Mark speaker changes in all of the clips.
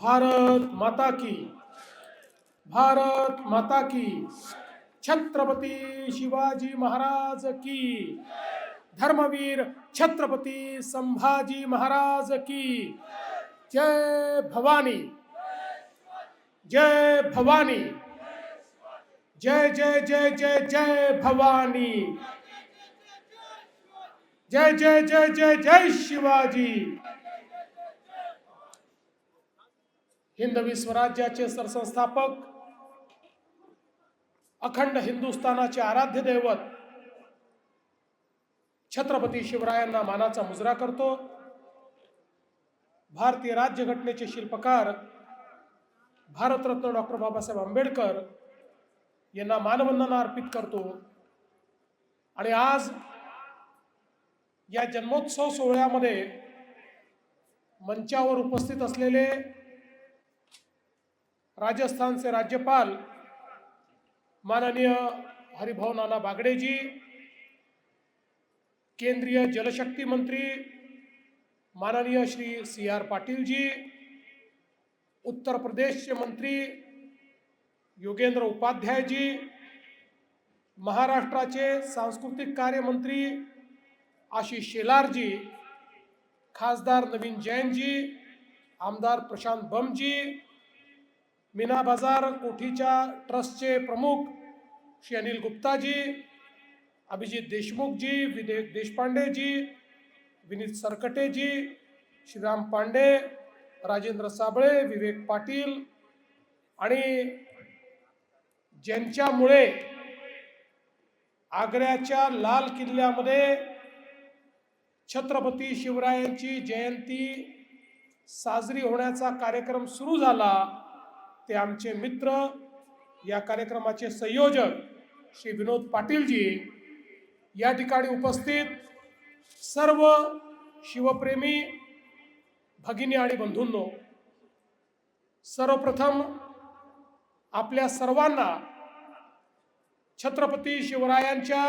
Speaker 1: भारत माता की, भारत माता की, छत्रपती शिवाजी महाराज की, धर्मवीर छत्रपती संभाजी महाराज की, जय भवानी, जय भवानी, जय जय जय जय जय भवानी, जय जय जय जय जय शिवाजी. हिंदवी स्वराज्याचे सरसंस्थापक, अखंड हिंदुस्थानाचे आराध्य दैवत छत्रपती शिवरायांना मानाचा मुजरा करतो. भारतीय राज्यघटनेचे शिल्पकार भारतरत्न डॉक्टर बाबासाहेब आंबेडकर यांना मानवंदना अर्पित करतो. आणि आज या जन्मोत्सव सोहळ्यामध्ये मंचावर उपस्थित असलेले राजस्थानचे राज्यपाल माननीय हरिभाऊ नाना बागडेजी, केंद्रीय जलशक्ती मंत्री माननीय श्री CR पाटील जी, उत्तर प्रदेशचे मंत्री योगेंद्र उपाध्याय जी, महाराष्ट्राचे सांस्कृतिक कार्य मंत्री आशिष शेलार जी, खासदार नवीन जैन जी, आमदार प्रशांत बम जी, मीना बाजार कोठीच्या ट्रस्टचे प्रमुख श्री अनिल गुप्ता जी, अभिजित देशमुख जी, विवेक देशपांडे जी, विनीत सरकटे जी, श्रीराम पांडे, राजेंद्र साबळे, विवेक पाटील आणि ज्यांच्यामुळे आग्र्याच्या लाल किल्ल्यामध्ये छत्रपती शिवरायांची जयंती साजरी होण्याचा कार्यक्रम सुरू झाला, ते आमचे मित्र, या कार्यक्रमाचे संयोजक श्री विनोद पाटील जी, या ठिकाणी उपस्थित सर्व शिवप्रेमी भगिनी आणि बंधूंनो, सर्वप्रथम आपल्या सर्वांना छत्रपती शिवरायांच्या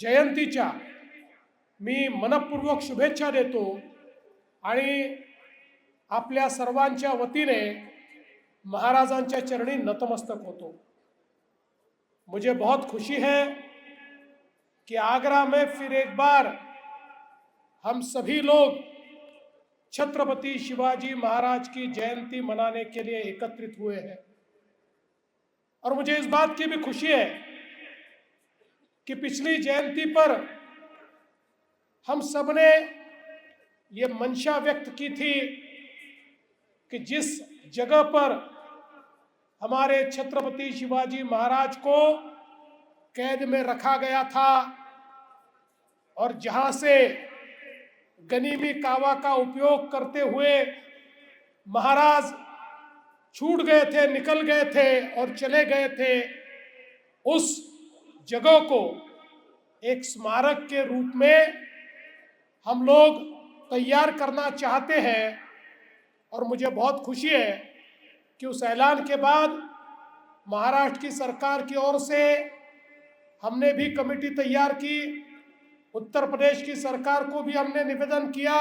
Speaker 1: जयंतीच्या मी मनपूर्वक शुभेच्छा देतो आणि आपल्या सर्वांच्या वतीने महाराजांच्या चरणी नतमस्तक होतो. मुझे बहुत खुशी है कि आगरा में फिर एक बार हम सभी लोग छत्रपति शिवाजी महाराज की जयंती मनाने के लिए एकत्रित हुए हैं. और मुझे इस बात की भी खुशी है कि पिछली जयंती पर हम सब ने ये मंशा व्यक्त की थी कि जिस जगह पर हमारे छत्रपति शिवाजी महाराज को कैद में रखा गया था और जहां से गनीमी कावा का उपयोग करते हुए महाराज छूट गए थे, निकल गए थे और चले गए थे, उस जगह को एक स्मारक के रूप में हम लोग तैयार करना चाहते हैं. और मुझे बहुत खुशी है कि उस ऐलान के बाद महाराष्ट्र की सरकार की ओर से हमने भी कमेटी तैयार की, उत्तर प्रदेश की सरकार को भी हमने निवेदन किया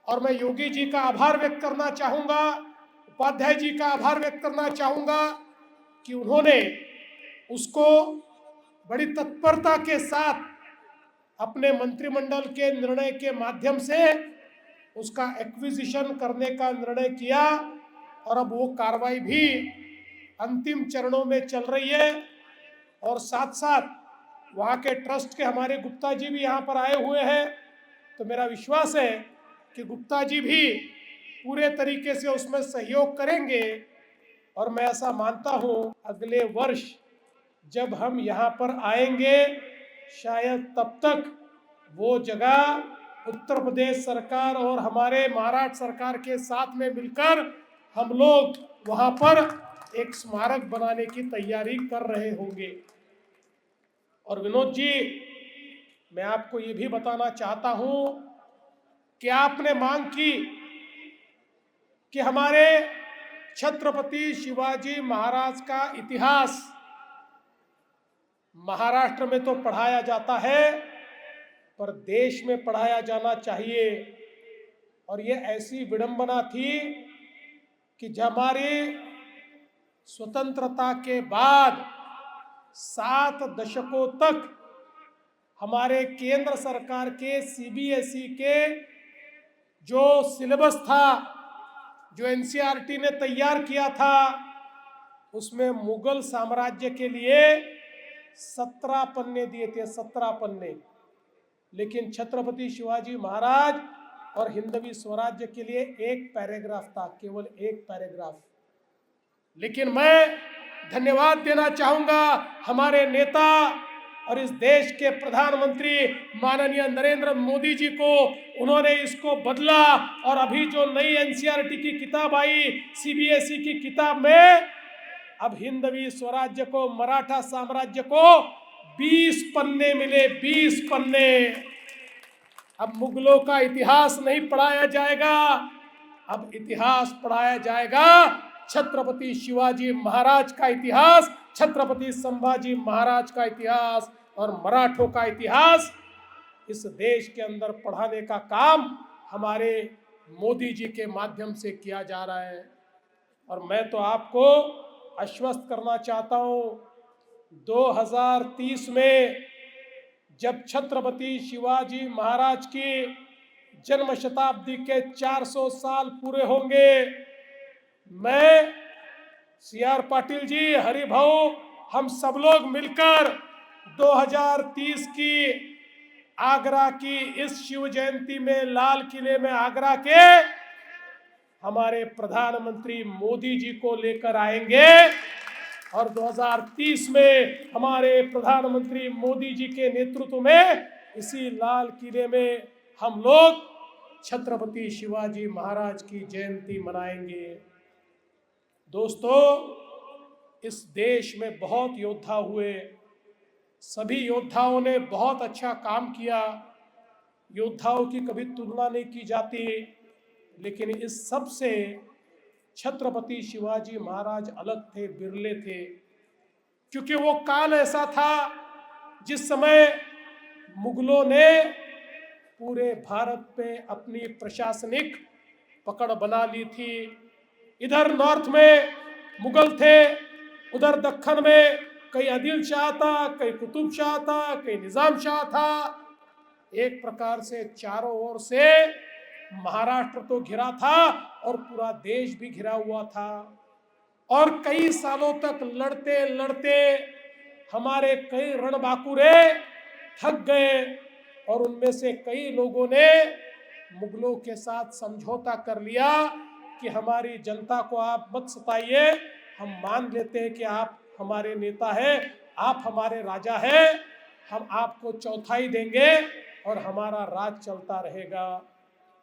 Speaker 1: और मैं योगी जी का आभार व्यक्त करना चाहूँगा, उपाध्याय जी का आभार व्यक्त करना चाहूँगा कि उन्होंने उसको बड़ी तत्परता के साथ अपने मंत्रिमंडल के निर्णय के माध्यम से उसका एक्विजिशन करने का निर्णय किया और अब वो कार्रवाई भी अंतिम चरणों में चल रही है. और साथ साथ वहाँ के ट्रस्ट के हमारे गुप्ता जी भी यहाँ पर आए हुए हैं, तो मेरा विश्वास है कि गुप्ता जी भी पूरे तरीके से उसमें सहयोग करेंगे. और मैं ऐसा मानता हूँ अगले वर्ष जब हम यहाँ पर आएंगे शायद तब तक वो जगह उत्तर प्रदेश सरकार और हमारे महाराष्ट्र सरकार के साथ में मिलकर हम लोग वहाँ पर एक स्मारक बनाने की तैयारी कर रहे होंगे. और विनोद जी, मैं आपको ये भी बताना चाहता हूँ कि आपने मांग की कि हमारे छत्रपति शिवाजी महाराज का इतिहास महाराष्ट्र में तो पढ़ाया जाता है पर देश में पढ़ाया जाना चाहिए. और ये ऐसी विडंबना थी कि जब हमारी स्वतंत्रता के बाद 7 दशकों तक हमारे केंद्र सरकार के सीबीएसई के जो सिलेबस था, जो एनसीईआरटी ने तैयार किया था, उसमें मुगल साम्राज्य के लिए 17 पन्ने दिए थे, 17 पन्ने। लेकिन छत्रपति शिवाजी महाराज और हिंदवी स्वराज्य के लिए एक पैराग्राफ था, केवल एक पैराग्राफ। लेकिन मैं धन्यवाद देना चाहूंगा हमारे नेता और इस देश के प्रधानमंत्री माननीय नरेंद्र मोदी जी को। उन्होंने इसको बदला और अभी जो नई एनसीईआरटी की किताब आई, सीबीएसई की किताब में, अब हिंदवी स्वराज्य को, मराठा साम्राज्य को 20 पन्ने मिले, 20 पन्ने। अब मुगलों का इतिहास नहीं पढ़ाया जाएगा, अब इतिहास पढ़ाया जाएगा छत्रपति शिवाजी महाराज का इतिहास, छत्रपति संभाजी महाराज का इतिहास और मराठों का इतिहास। इस देश के अंदर पढ़ाने का काम हमारे मोदी जी के माध्यम से किया जा रहा है। और मैं तो आपको आश्वस्त करना चाहता हूं, 2030 में जब छत्रपति शिवाजी महाराज की जन्म शताब्दी के 400 साल पूरे होंगे, मैं, सीआर पाटिल जी, हरिभाऊ, हम सब लोग मिलकर 2030 की आगरा की इस शिव जयंती में लाल किले में आगरा के हमारे प्रधानमंत्री मोदी जी को लेकर आएंगे और 2030 में हमारे प्रधानमंत्री मोदी जी के नेतृत्व में इसी लाल किले में हम लोग छत्रपति शिवाजी महाराज की जयंती मनाएंगे। दोस्तों, इस देश में बहुत योद्धा हुए, सभी योद्धाओं ने बहुत अच्छा काम किया, योद्धाओं की कभी तुलना नहीं की जाती। लेकिन इस सब से छत्रपति शिवाजी महाराज अलग थे, बिरले थे, क्योंकि वो काल ऐसा था जिस समय मुगलों ने पूरे भारत पे अपनी प्रशासनिक पकड़ बना ली थी। इधर नॉर्थ में मुगल थे, उधर दक्खन में कई आदिल शाह था, कई कुतुब शाह था, कई निजाम शाह था। एक प्रकार से चारों ओर से महाराष्ट्र तो घिरा था और पूरा देश भी घिरा हुआ था। और कई सालों तक लड़ते लड़ते हमारे कई रणबांकुरे थक गए और उनमें से कई लोगों ने मुगलों के साथ समझौता कर लिया कि हमारी जनता को आप मत सताइए, हम मान लेते हैं कि आप हमारे नेता हैं, आप हमारे राजा हैं, हम आपको चौथाई देंगे और हमारा राज चलता रहेगा।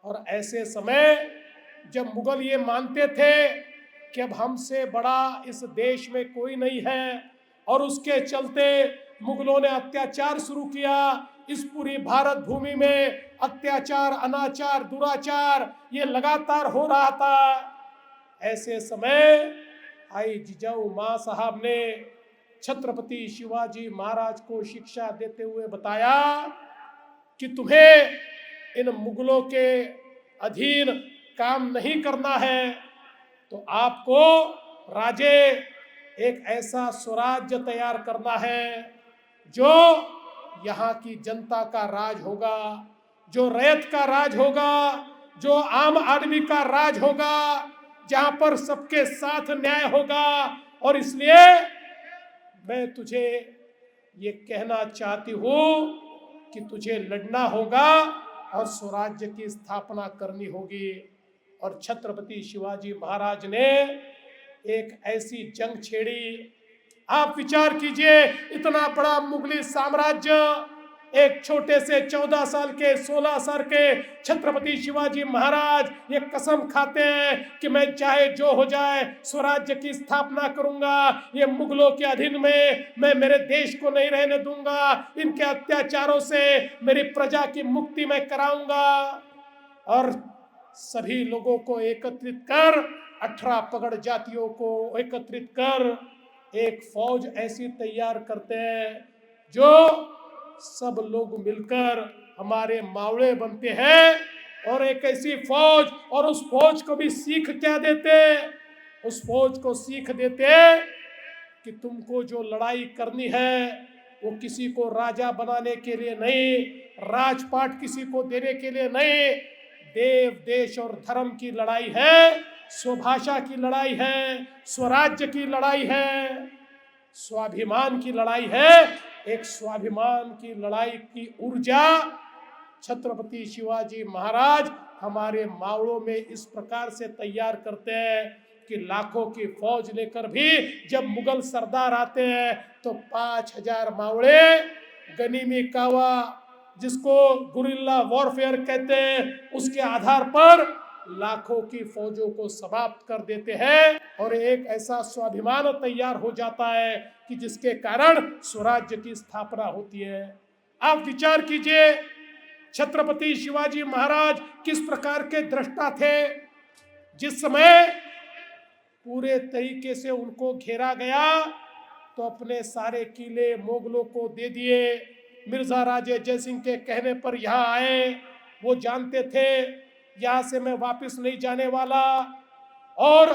Speaker 1: और ऐसे समय जब मुगल ये मानते थे कि अब हमसे बड़ा इस देश में कोई नहीं है, और उसके चलते मुगलों ने अत्याचार शुरू किया, इस पूरी भारत भूमि में अत्याचार, अनाचार, दुराचार ये लगातार हो रहा था। ऐसे समय आई जिजाऊ माँ साहब ने छत्रपति शिवाजी महाराज को शिक्षा देते हुए बताया कि तुम्हें इन मुगलों के अधीन काम नहीं करना है, तो आपको राजे एक ऐसा स्वराज्य तैयार करना है जो यहाँ की जनता का राज होगा, जो रैयत का राज होगा, जो आम आदमी का राज होगा, जहाँ पर सबके साथ न्याय होगा। और इसलिए मैं तुझे ये कहना चाहती हूँ कि तुझे लड़ना होगा और स्वराज्य की स्थापना करनी होगी। और छत्रपति शिवाजी महाराज ने एक ऐसी जंग छेड़ी। आप विचार कीजिए, इतना बड़ा मुगली साम्राज्य, एक छोटे से 14 साल के 16 साल के छत्रपति शिवाजी महाराज ये कसम खाते हैं कि मैं चाहे जो हो जाए स्वराज्य की स्थापना करूंगा, ये मुगलों के अधीन में मैं मेरे देश को नहीं रहने दूंगा, इनके अत्याचारों से मेरी प्रजा की मुक्ति मैं कराऊंगा। और सभी लोगों को एकत्रित कर, 18 पगड़ जातियों को एकत्रित कर एक फौज ऐसी तैयार करते हैं जो सब लोग मिलकर हमारे मावड़े बनते हैं। और एक ऐसी फौज, और उस फौज को भी सीख क्या देते, उस फौज को सीख देते कि तुमको जो लड़ाई करनी है वो किसी को राजा बनाने के लिए नहीं, राजपाट किसी को देने के लिए नहीं, देव देश और धर्म की लड़ाई है, स्वभाषा की लड़ाई है, स्वराज्य की लड़ाई है, स्वाभिमान की लड़ाई है। एक स्वाभिमान की लड़ाई की ऊर्जा छत्रपति शिवाजी महाराज हमारे मावड़ों में इस प्रकार से तैयार करते हैं कि लाखों की फौज लेकर भी जब मुगल सरदार आते हैं तो 5000 मावड़े गनीमी कावा, जिसको गुरिल्ला वॉरफेयर कहते हैं, उसके आधार पर लाखों की फौजों को समाप्त कर देते हैं और एक ऐसा स्वाभिमान तैयार हो जाता है कि जिसके कारण स्वराज्य की स्थापना होती है। आप विचार कीजिए छत्रपति शिवाजी महाराज किस प्रकार के दृष्टा थे। जिस समय पूरे तरीके से उनको घेरा गया तो अपने सारे किले मुगलों को दे दिए। मिर्जा राजे जयसिंह के कहने पर यहाँ आए। वो जानते थे यहाँ से मैं वापस नहीं जाने वाला, और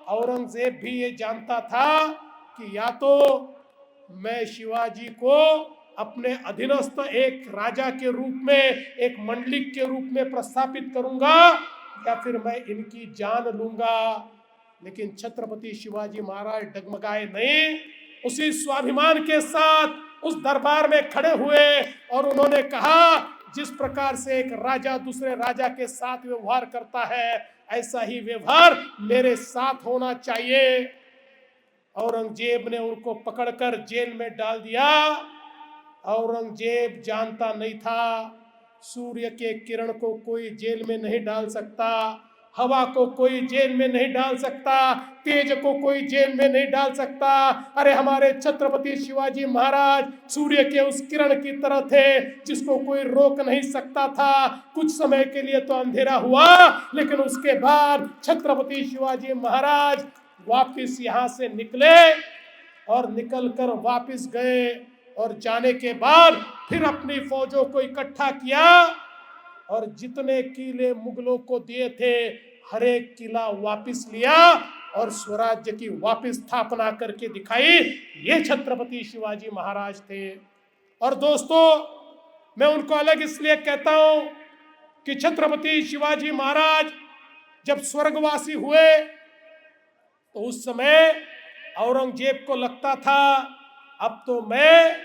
Speaker 1: औरंगजेब भी ये जानता था कि या तो मैं शिवाजी को अपने अधीनस्थ एक राजा के रूप में, एक मंडलिक के रूप में प्रस्थापित करूंगा या फिर मैं इनकी जान लूंगा। लेकिन छत्रपति शिवाजी महाराज डगमगाए नहीं, उसी स्वाभिमान के साथ उस दरबार में खड़े हुए और उन्होंने कहा जिस प्रकार से एक राजा दूसरे राजा के साथ व्यवहार करता है ऐसा ही व्यवहार मेरे साथ होना चाहिए। औरंगजेब ने उनको पकड़कर जेल में डाल दिया। औरंगजेब जानता नहीं था सूर्य के किरण को कोई जेल में नहीं डाल सकता, हवा को कोई जेल में नहीं डाल सकता, तेज को कोई जेल में नहीं डाल सकता। अरे हमारे छत्रपति शिवाजी महाराज सूर्य के उस किरण की तरह थे जिसको कोई रोक नहीं सकता था। कुछ समय के लिए तो अंधेरा हुआ, लेकिन उसके बाद छत्रपति शिवाजी महाराज वापिस यहाँ से निकले और निकलकर वापिस गए और जाने के बाद फिर अपनी फौजों को इकट्ठा किया और जितने किले मुगलों को दिए थे हर एक किला वापिस लिया और स्वराज्य की वापिस स्थापना करके दिखाई। ये छत्रपति शिवाजी महाराज थे। और दोस्तों मैं उनको अलग इसलिए कहता हूं कि छत्रपति शिवाजी महाराज जब स्वर्गवासी हुए तो उस समय औरंगजेब को लगता था अब तो मैं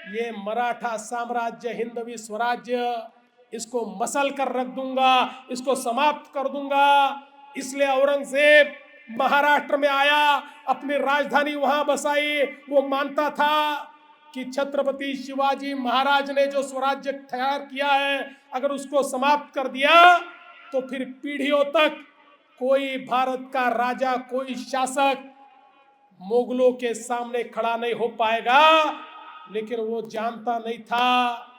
Speaker 1: ये मराठा साम्राज्य, हिंदवी स्वराज्य, इसको मसल कर रख दूंगा, इसको समाप्त कर दूंगा। इसलिए औरंगजेब महाराष्ट्र में आया, अपनी राजधानी वहां बसाई। वो मानता था कि छत्रपति शिवाजी महाराज ने जो स्वराज्य तैयार किया है अगर उसको समाप्त कर दिया तो फिर पीढ़ियों तक कोई भारत का राजा, कोई शासक मुगलों के सामने खड़ा नहीं हो पाएगा। लेकिन वो जानता नहीं था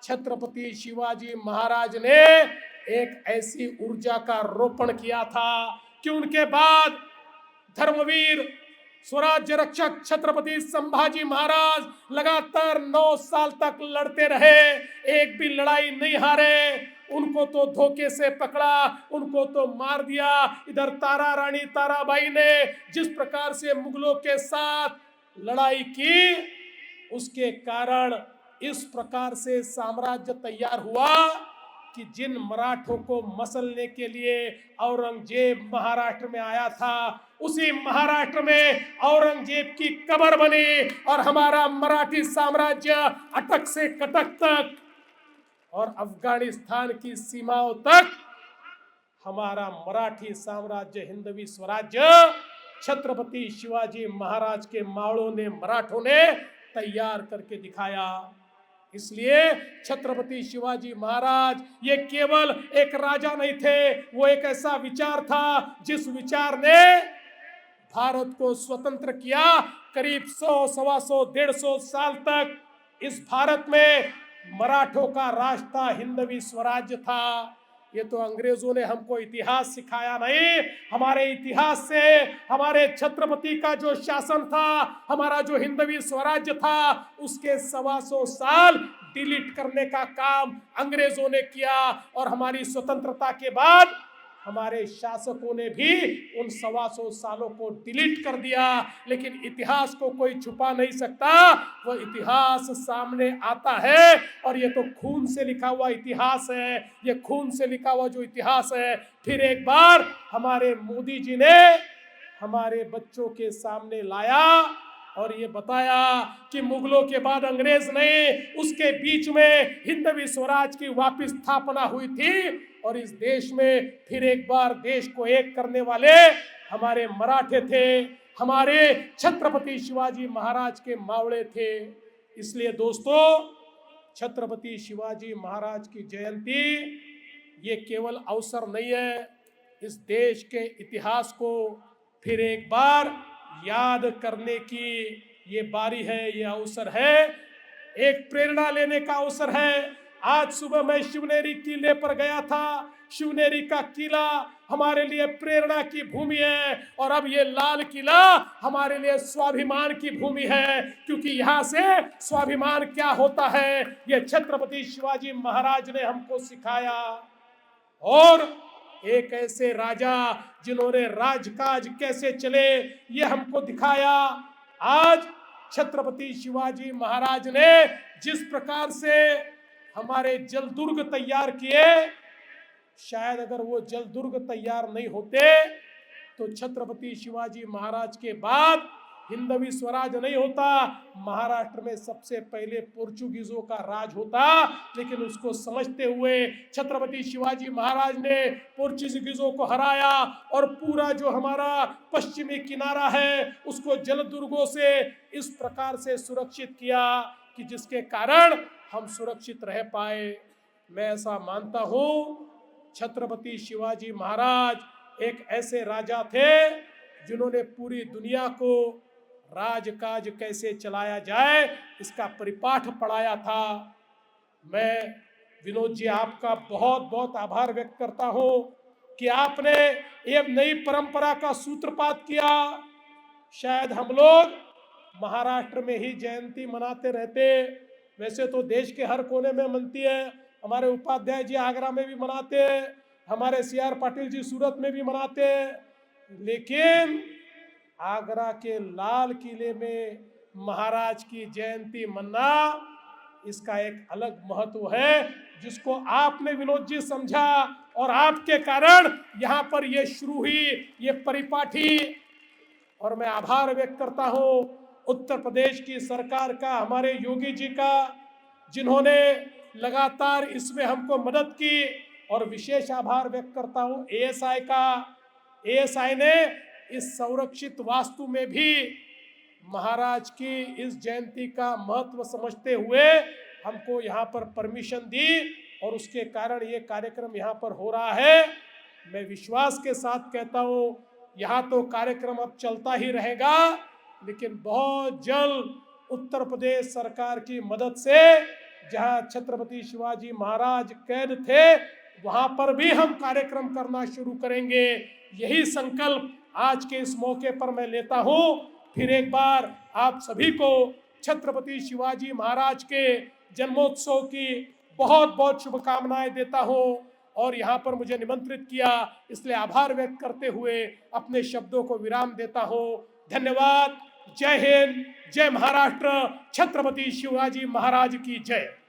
Speaker 1: छत्रपति शिवाजी महाराज ने एक ऐसी ऊर्जा का रोपण किया था कि उनके बाद धर्मवीर स्वराज्य रक्षक छत्रपति संभाजी महाराज लगातार 9 साल तक लड़ते रहे, एक भी लड़ाई नहीं हारे। उनको तो धोखे से पकड़ा, उनको तो मार दिया। इधर तारा रानी ताराबाई ने जिस प्रकार से मुगलों के साथ लड़ाई की उसके कारण इस प्रकार से साम्राज्य तैयार हुआ कि जिन मराठों को मसलने के लिए औरंगजेब महाराष्ट्र में आया था उसी महाराष्ट्र में औरंगजेब की कब्र बनी और हमारा मराठी साम्राज्य अटक से कटक तक और अफगानिस्तान की सीमाओं तक हमारा मराठी साम्राज्य, हिंदवी स्वराज्य छत्रपति शिवाजी महाराज के मावड़ों ने, मराठों ने तैयार करके दिखाया। इसलिए छत्रपति शिवाजी महाराज ये केवल एक राजा नहीं थे, वो एक ऐसा विचार था जिस विचार ने भारत को स्वतंत्र किया। करीब 100, 125, 150 साल तक इस भारत में मराठों का राज था, हिंदवी स्वराज्य था। ये तो अंग्रेजों ने हमको इतिहास सिखाया नहीं, हमारे इतिहास से हमारे छत्रपति का जो शासन था, हमारा जो हिंदवी स्वराज्य था, उसके 125 साल डिलीट करने का काम अंग्रेजों ने किया और हमारी स्वतंत्रता के बाद हमारे शासकों ने भी उन 125 सालों को डिलीट कर दिया, लेकिन इतिहास को कोई छुपा नहीं सकता। वो इतिहास सामने आता है और ये तो खून से लिखा हुआ इतिहास है। ये खून से लिखा हुआ जो इतिहास है, फिर एक बार हमारे मोदी जी ने हमारे बच्चों के सामने लाया और ये बताया कि मुगलों के बाद अंग्रेज नहीं, उसके बीच में हिंदवी स्वराज की वापस स्थापना हुई थी। और इस देश में फिर एक बार देश को एक करने वाले हमारे मराठे थे, हमारे छत्रपति शिवाजी महाराज के मावड़े थे। इसलिए दोस्तों, छत्रपति शिवाजी महाराज की जयंती ये केवल अवसर नहीं है, इस देश के इतिहास को फिर एक बार याद करने की ये बारी है, ये अवसर है, एक प्रेरणा लेने का अवसर है। आज सुबह मैं शिवनेरी किले पर गया था। शिवनेरी का किला हमारे लिए प्रेरणा की भूमि है और अब ये लाल किला हमारे लिए स्वाभिमान की भूमि है, क्योंकि यहाँ से स्वाभिमान क्या होता है ये छत्रपति शिवाजी महाराज ने हमको सिखाया। और एक ऐसे राजा जिन्होंने राजकाज कैसे चले ये हमको दिखाया। आज छत्रपति शिवाजी महाराज ने जिस प्रकार से हमारे जलदुर्ग तैयार किए, शायद अगर वो जलदुर्ग तैयार नहीं होते तो छत्रपति शिवाजी महाराज के बाद हिंदवी स्वराज नहीं होता, महाराष्ट्र में सबसे पहले पोर्चुगीजों का राज होता। लेकिन उसको समझते हुए छत्रपति शिवाजी महाराज ने पोर्चुगीजों को हराया और पूरा जो हमारा पश्चिमी किनारा है उसको जलदुर्गों से इस प्रकार से सुरक्षित किया कि जिसके कारण हम सुरक्षित रह पाए। मैं ऐसा मानता हूँ, छत्रपति शिवाजी महाराज एक ऐसे राजा थे जिन्होंने पूरी दुनिया को राजकाज कैसे चलाया जाए इसका परिपाठ पढ़ाया था। मैं विनोद जी आपका बहुत बहुत आभार व्यक्त करता हूं कि आपने एक नई परंपरा का सूत्रपात किया। शायद हम लोग महाराष्ट्र में ही जयंती मनाते रहते, वैसे तो देश के हर कोने में मनती है। हमारे उपाध्याय जी आगरा में भी मनाते हैं, हमारे CR पाटिल जी सूरत में भी मनाते हैं, लेकिन आगरा के लाल किले में महाराज की जयंती मनाना इसका एक अलग महत्व है, जिसको आपने विनोद जी समझा और आपके कारण यहाँ पर ये शुरू हुई ये परिपाठी। और मैं आभार व्यक्त करता हूँ उत्तर प्रदेश की सरकार का, हमारे योगी जी का, जिन्होंने लगातार इसमें हमको मदद की। और विशेष आभार व्यक्त करता हूँ ASI का। ASI ने इस संरक्षित वास्तु में भी महाराज की इस जयंती का महत्व समझते हुए हमको यहाँ पर परमिशन दी और उसके कारण ये कार्यक्रम यहाँ पर हो रहा है। मैं विश्वास के साथ कहता हूँ, यहाँ तो कार्यक्रम अब चलता ही रहेगा, लेकिन बहुत जल्द उत्तर प्रदेश सरकार की मदद से जहाँ छत्रपति शिवाजी महाराज कैद थे वहाँ पर भी हम कार्यक्रम करना शुरू करेंगे। यही संकल्प आज के इस मौके पर मैं लेता हूँ। फिर एक बार आप सभी को छत्रपति शिवाजी महाराज के जन्मोत्सव की बहुत बहुत शुभकामनाएं देता हूँ और यहाँ पर मुझे निमंत्रित किया इसलिए आभार व्यक्त करते हुए अपने शब्दों को विराम देता हूँ। धन्यवाद। जय हिंद, जय महाराष्ट्र, छत्रपति शिवाजी महाराज की जय।